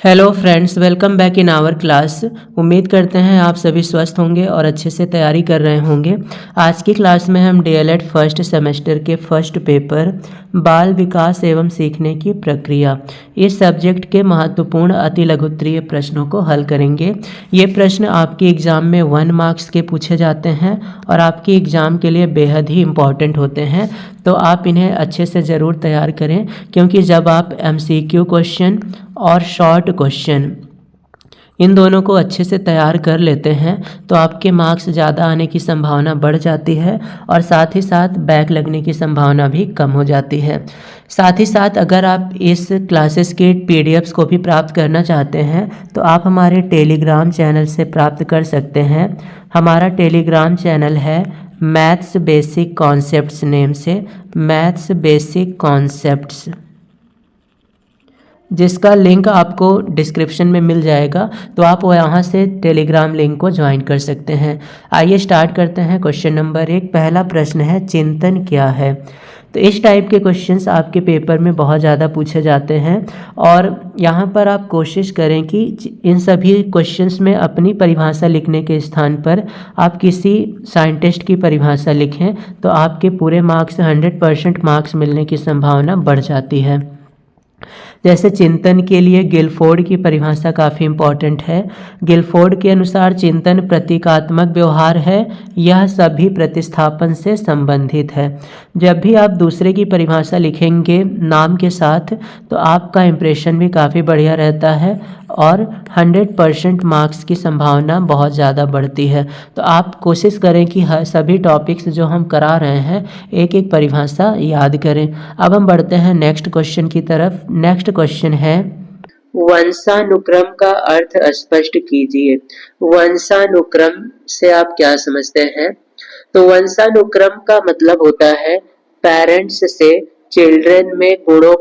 Hello friends, welcome back in our class. उम्मीद करते हैं आप सभी स्वस्थ होंगे और अच्छे से तैयारी कर रहे होंगे। आज की क्लास में हम डीएलएड फर्स्ट सेमेस्टर के फर्स्ट पेपर बाल विकास एवं सीखने की प्रक्रिया इस सब्जेक्ट के महत्वपूर्ण अति लघुत्तरीय प्रश्नों को हल करेंगे। ये प्रश्न आपके एग्ज़ाम में 1 मार्क्स के पूछे जाते हैं और आपके एग्ज़ाम के लिए बेहद ही इम्पॉर्टेंट होते हैं, तो आप इन्हें अच्छे से ज़रूर तैयार करें, क्योंकि जब आप एमसीक्यू क्वेश्चन और शॉर्ट क्वेश्चन इन दोनों को अच्छे से तैयार कर लेते हैं तो आपके मार्क्स ज़्यादा आने की संभावना बढ़ जाती है और साथ ही साथ बैक लगने की संभावना भी कम हो जाती है। साथ ही साथ अगर आप इस क्लासेस के पीडीएफ्स को भी प्राप्त करना चाहते हैं तो आप हमारे टेलीग्राम चैनल से प्राप्त कर सकते हैं। हमारा टेलीग्राम चैनल है मैथ्स बेसिक कॉन्सेप्ट्स नेम से, मैथ्स बेसिक कॉन्सेप्ट्स, जिसका लिंक आपको डिस्क्रिप्शन में मिल जाएगा, तो आप यहाँ से टेलीग्राम लिंक को ज्वाइन कर सकते हैं। आइए स्टार्ट करते हैं। क्वेश्चन नंबर 1, पहला प्रश्न है चिंतन क्या है। तो इस टाइप के क्वेश्चंस आपके पेपर में बहुत ज़्यादा पूछे जाते हैं और यहाँ पर आप कोशिश करें कि इन सभी क्वेश्चंस में अपनी परिभाषा लिखने के स्थान पर आप किसी साइंटिस्ट की परिभाषा लिखें, तो आपके पूरे मार्क्स 100% मार्क्स मिलने की संभावना बढ़ जाती है। जैसे चिंतन के लिए गिलफोर्ड की परिभाषा काफ़ी इम्पॉर्टेंट है। गिलफोर्ड के अनुसार चिंतन प्रतीकात्मक व्यवहार है, यह सभी प्रतिस्थापन से संबंधित है। जब भी आप दूसरे की परिभाषा लिखेंगे नाम के साथ तो आपका इम्प्रेशन भी काफ़ी बढ़िया रहता है और 100% मार्क्स की संभावना बहुत ज़्यादा बढ़ती है। तो आप कोशिश करें कि हर सभी टॉपिक्स जो हम करा रहे हैं एक एक परिभाषा याद करें। अब हम बढ़ते हैं नेक्स्ट क्वेश्चन की तरफ। नेक्स्ट क्वेश्चन है वंशानुक्रम का अर्थ स्पष्ट कीजिए। वंशानुक्रम से आप क्या समझते हैं? तो वंशानुक्रम का मतलब होता है पेरेंट्स से चिल्ड्रन में गुणों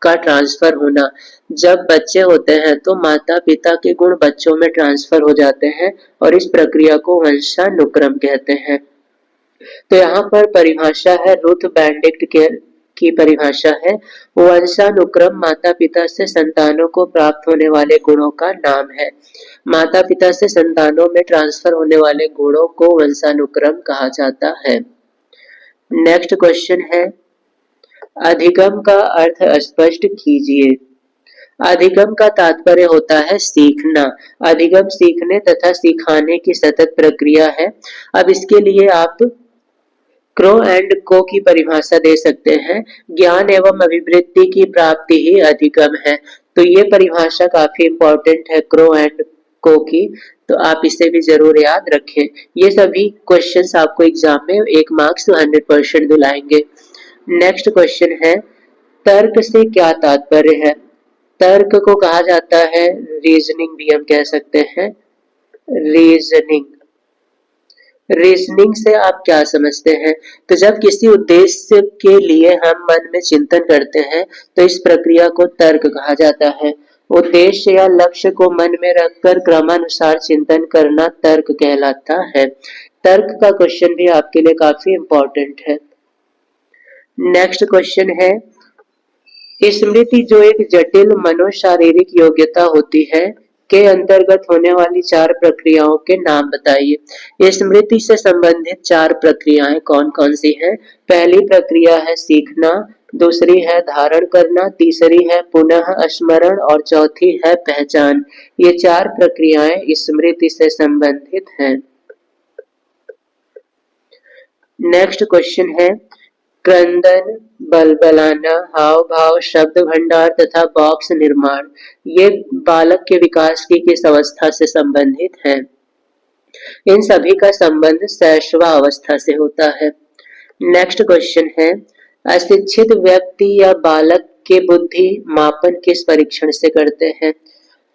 का ट्रांसफर होना। जब बच्चे होते हैं तो माता पिता के गुण बच्चों में ट्रांसफर हो जाते हैं और इस प्रक्रिया को वंशानुक्रम कहते हैं। तो यहाँ पर परिभाषा है, रुथ बेनेडिक्ट की परिभाषा है, वंशानुक्रम माता पिता से संतानों को प्राप्त होने वाले गुणों का नाम है। माता पिता से संतानों में ट्रांसफर होने वाले गुणों को वंशानुक्रम कहा जाता है। नेक्स्ट क्वेश्चन है अधिगम का अर्थ स्पष्ट कीजिए। अधिगम का तात्पर्य होता है सीखना। अधिगम सीखने तथा सिखाने की सतत प्रक्रिया है। अब इसके लिए आप क्रो एंड को की परिभाषा दे सकते हैं, ज्ञान एवं अभिवृद्धि की प्राप्ति ही अधिगम है। तो ये परिभाषा काफी इंपॉर्टेंट है क्रो एंड को की, तो आप इसे भी जरूर याद रखें। ये सभी क्वेश्चंस आपको एग्जाम में 1 मार्क्स 100% दिलाएंगे। नेक्स्ट क्वेश्चन है तर्क से क्या तात्पर्य है। तर्क को कहा जाता है रीजनिंग, भी हम कह सकते हैं रीजनिंग। रीजनिंग से आप क्या समझते हैं? तो जब किसी उद्देश्य के लिए हम मन में चिंतन करते हैं तो इस प्रक्रिया को तर्क कहा जाता है। उद्देश्य या लक्ष्य को मन में रखकर क्रमानुसार चिंतन करना तर्क कहलाता है। तर्क का क्वेश्चन भी आपके लिए काफी इंपॉर्टेंट है। नेक्स्ट क्वेश्चन है स्मृति जो एक जटिल मनोशारीरिक योग्यता होती है के अंतर्गत होने वाली 4 प्रक्रियाओं के नाम बताइए। स्मृति से संबंधित 4 प्रक्रियाएं कौन कौन सी हैं? पहली प्रक्रिया है सीखना, दूसरी है धारण करना, तीसरी है पुनः स्मरण और चौथी है पहचान। ये 4 प्रक्रियाएं स्मृति से संबंधित हैं। नेक्स्ट क्वेश्चन है क्रंदन, बलबलाना, हाव भाव, शब्द भंडार तथा बॉक्स निर्माण ये बालक के विकास की किस अवस्था से संबंधित है? इन सभी का संबंध शैशवा अवस्था से होता है। नेक्स्ट क्वेश्चन है अशिक्षित व्यक्ति या बालक के बुद्धि मापन किस परीक्षण से करते हैं?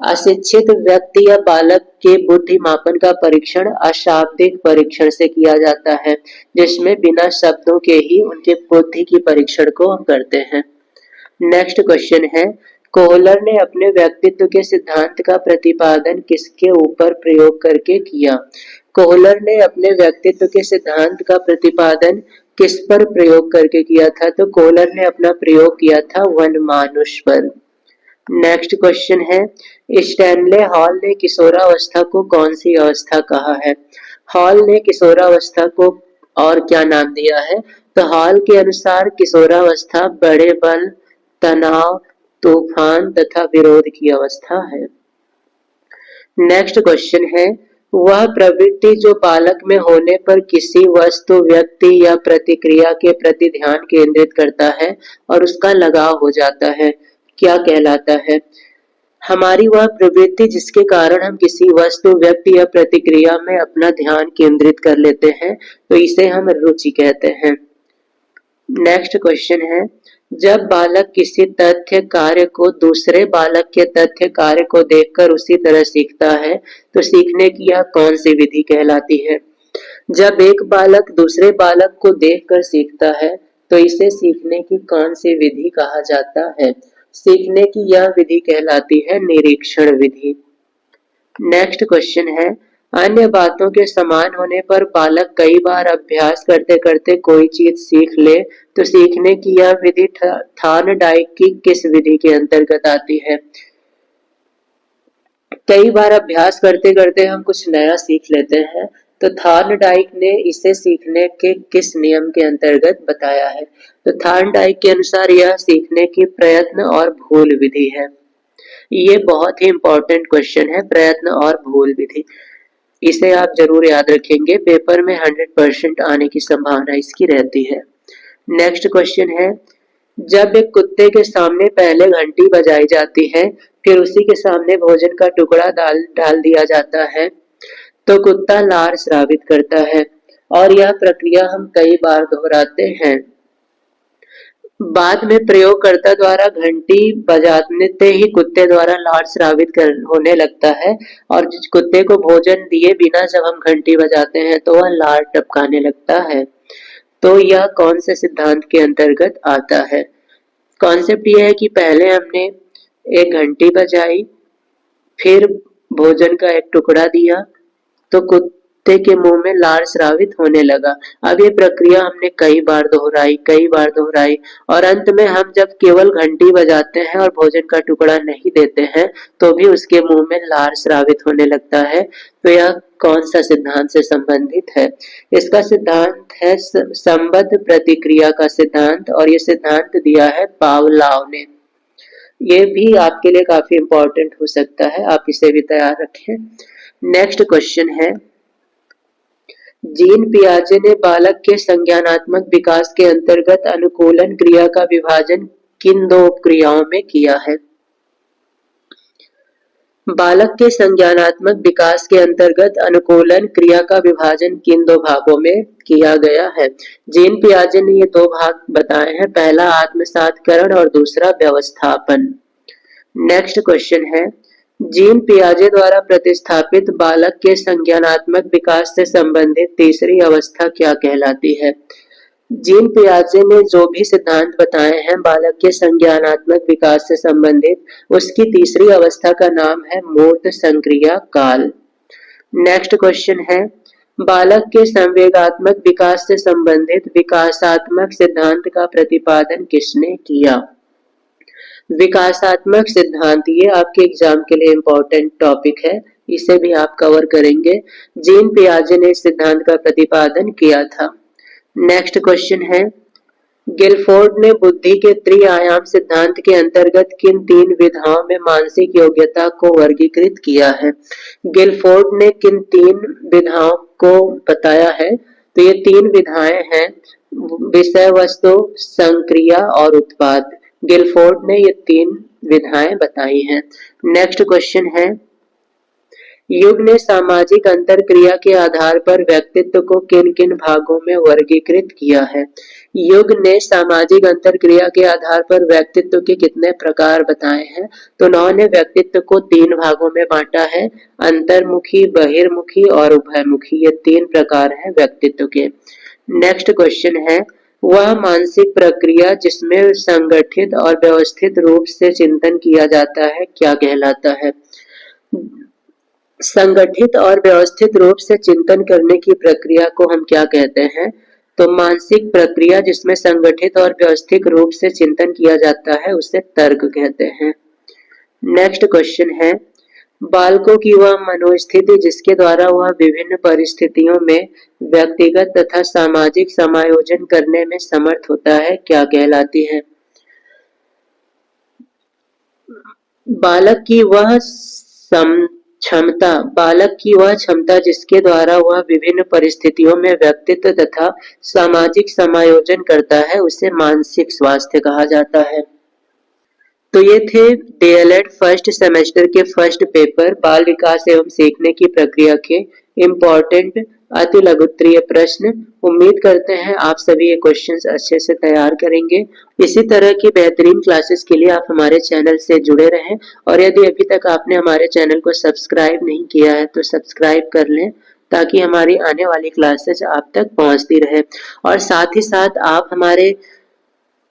अशिक्षित व्यक्ति या बालक के बुद्धि मापन का परीक्षण अशाब्दिक परीक्षण से किया जाता है, जिसमें बिना शब्दों के ही उनके बुद्धि की परीक्षण को हम करते हैं। नेक्स्ट क्वेश्चन है कोहलर ने अपने व्यक्तित्व के सिद्धांत का प्रतिपादन किसके ऊपर प्रयोग करके किया? कोहलर ने अपने व्यक्तित्व के सिद्धांत का प्रतिपादन किस पर प्रयोग करके किया था? तो कोहलर ने अपना प्रयोग किया था वनमानुष पर। नेक्स्ट क्वेश्चन है, स्टैनले हॉल ने किशोरावस्था को कौन सी अवस्था कहा है? हॉल ने किशोरावस्था को और क्या नाम दिया है? तो हॉल के अनुसार किशोरावस्था बड़े बल, तनाव, तूफान तथा विरोध की अवस्था है। नेक्स्ट क्वेश्चन है, वह प्रवृत्ति जो बालक में होने पर किसी वस्तु, व्यक्ति या प्रतिक्रिया के प्रति ध्यान केंद्रित करता है और उसका लगाव हो जाता है, क्या कहलाता है? हमारी वह प्रवृत्ति जिसके कारण हम किसी वस्तु, व्यक्ति या प्रतिक्रिया में अपना ध्यान केंद्रित कर लेते हैं, तो इसे हम रुचि कहते हैं। नेक्स्ट क्वेश्चन है, जब बालक किसी तथ्य कार्य को दूसरे बालक के तथ्य कार्य को देखकर उसी तरह सीखता है, तो सीखने की यह कौन सी विधि कहलाती है? जब एक बालक दूसरे बालक को देखकर सीखता है, तो इसे सीखने की कौन सी विधि कहा जाता है? सीखने की यह विधि कहलाती है निरीक्षण विधि। नेक्स्ट क्वेश्चन है, अन्य बातों के समान होने पर बालक कई बार अभ्यास करते करते कोई चीज सीख ले, तो सीखने की यह विधि थॉर्नडाइक की किस विधि के अंतर्गत आती है? कई बार अभ्यास करते करते हम कुछ नया सीख लेते हैं, तो थॉर्नडाइक ने इसे सीखने के किस नियम के अंतर्गत बताया है? तो थॉर्नडाइक के अनुसार यह सीखने की प्रयत्न और भूल विधि है। ये बहुत ही इंपॉर्टेंट क्वेश्चन है, प्रयत्न और भूल विधि। इसे आप जरूर याद रखेंगे, पेपर में 100% आने की संभावना इसकी रहती है। नेक्स्ट क्वेश्चन है, जब एक कुत्ते के सामने पहले घंटी बजाई जाती है, फिर उसी के सामने भोजन का टुकड़ा डाल दिया जाता है, तो कुत्ता लार स्रावित करता है और यह प्रक्रिया हम कई बार दोहराते हैं। बाद में प्रयोगकर्ता द्वारा घंटी बजाते ही कुत्ते द्वारा लार स्रावित होने लगता है और जिस कुत्ते को भोजन दिए बिना जब हम घंटी बजाते हैं तो वह लार टपकाने लगता है। तो यह कौन से सिद्धांत के अंतर्गत आता है? कॉन्सेप्ट यह है कि पहले हमने एक घंटी बजाई, फिर भोजन का एक टुकड़ा दिया, तो कुत्ते के मुंह में लार स्रावित होने लगा। अब ये प्रक्रिया हमने कई बार दोहराई और अंत में हम जब केवल घंटी बजाते हैं और भोजन का टुकड़ा नहीं देते हैं, तो भी उसके मुंह में लार स्रावित होने लगता है। तो यह कौन सा सिद्धांत से संबंधित है? इसका सिद्धांत है संबद्ध प्रतिक्रिया का सिद्धांत और ये सिद्धांत दिया है पावलोव ने। ये भी आपके लिए काफी इंपॉर्टेंट हो सकता है, आप इसे भी तैयार रखें। नेक्स्ट क्वेश्चन है, जीन पियाजे ने बालक के संज्ञानात्मक विकास के अंतर्गत अनुकूलन क्रिया का विभाजन किन दो क्रियाओं में किया है? बालक के संज्ञानात्मक विकास के अंतर्गत अनुकूलन क्रिया का विभाजन किन दो भागों में किया गया है? जीन पियाजे ने ये दो भाग बताए हैं, पहला आत्मसातकरण और दूसरा व्यवस्थापन। नेक्स्ट क्वेश्चन है, जीन पियाजे द्वारा प्रतिस्थापित बालक के संज्ञानात्मक विकास से संबंधित तीसरी अवस्था क्या कहलाती है? जीन पियाजे ने जो भी सिद्धांत बताए हैं बालक के संज्ञानात्मक विकास से संबंधित, उसकी तीसरी अवस्था का नाम है मूर्त संक्रिया काल। नेक्स्ट क्वेश्चन है, बालक के संवेगात्मक विकास से संबंधित विकासात्मक सिद्धांत का प्रतिपादन किसने किया? विकासात्मक सिद्धांत, ये आपके एग्जाम के लिए इंपॉर्टेंट टॉपिक है, इसे भी आप कवर करेंगे। जीन पियाजे ने इस सिद्धांत का प्रतिपादन किया था। नेक्स्ट क्वेश्चन है, गिलफोर्ड ने बुद्धि के त्रि-आयाम सिद्धांत के अंतर्गत किन तीन विधाओं में मानसिक योग्यता को वर्गीकृत किया है? गिलफोर्ड ने किन तीन विधाओं को बताया है? तो ये तीन विधाएं हैं, विषय वस्तु, संक्रिया और उत्पाद। गिलफोर्ड ने ये तीन विधाएं बताई हैं। नेक्स्ट क्वेश्चन है, युग ने सामाजिक अंतरक्रिया के आधार पर व्यक्तित्व को किन किन भागों में वर्गीकृत किया है? युग ने सामाजिक अंतरक्रिया के आधार पर व्यक्तित्व के कितने प्रकार बताए हैं? तो उन्होंने व्यक्तित्व को तीन भागों में बांटा है, अंतर्मुखी, बहिर्मुखी और उभयमुखी, ये तीन प्रकार हैं व्यक्तित्व के। नेक्स्ट क्वेश्चन है, वह मानसिक प्रक्रिया जिसमें संगठित और व्यवस्थित रूप से चिंतन किया जाता है क्या कहलाता है? संगठित और व्यवस्थित रूप से चिंतन करने की प्रक्रिया को हम क्या कहते हैं? तो मानसिक प्रक्रिया जिसमें संगठित और व्यवस्थित रूप से चिंतन किया जाता है उसे तर्क कहते हैं। नेक्स्ट क्वेश्चन है, बालकों की वह मनोस्थिति जिसके द्वारा वह विभिन्न परिस्थितियों में व्यक्तिगत तथा सामाजिक समायोजन करने में समर्थ होता है, क्या कहलाती है? बालक की वह क्षमता जिसके द्वारा वह विभिन्न परिस्थितियों में व्यक्तित्व तथा सामाजिक समायोजन करता है, उसे मानसिक स्वास्थ्य कहा जाता है। तो ये थे डीएलएड फर्स्ट सेमेस्टर के फर्स्ट पेपर बाल विकास एवं सीखने की प्रक्रिया के इम्पोर्टेंट अति लघुत्तरीय प्रश्न। उम्मीद करते हैं आप सभी ये क्वेश्चंस अच्छे से तैयार करेंगे। इसी तरह की बेहतरीन क्लासेस के लिए आप हमारे चैनल से जुड़े रहें और यदि अभी तक आपने हमारे चैनल को सब्सक्राइब नहीं किया है तो सब्सक्राइब कर लें ताकि हमारी आने वाली क्लासेस आप तक पहुंचती रहे। और साथ ही साथ आप हमारे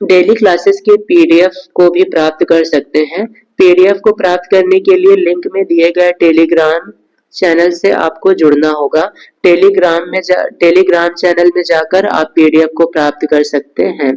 डेली क्लासेस के पीडीएफ को भी प्राप्त कर सकते हैं। पीडीएफ को प्राप्त करने के लिए लिंक में दिए गए टेलीग्राम चैनल से आपको जुड़ना होगा। टेलीग्राम चैनल में जाकर आप पीडीएफ को प्राप्त कर सकते हैं।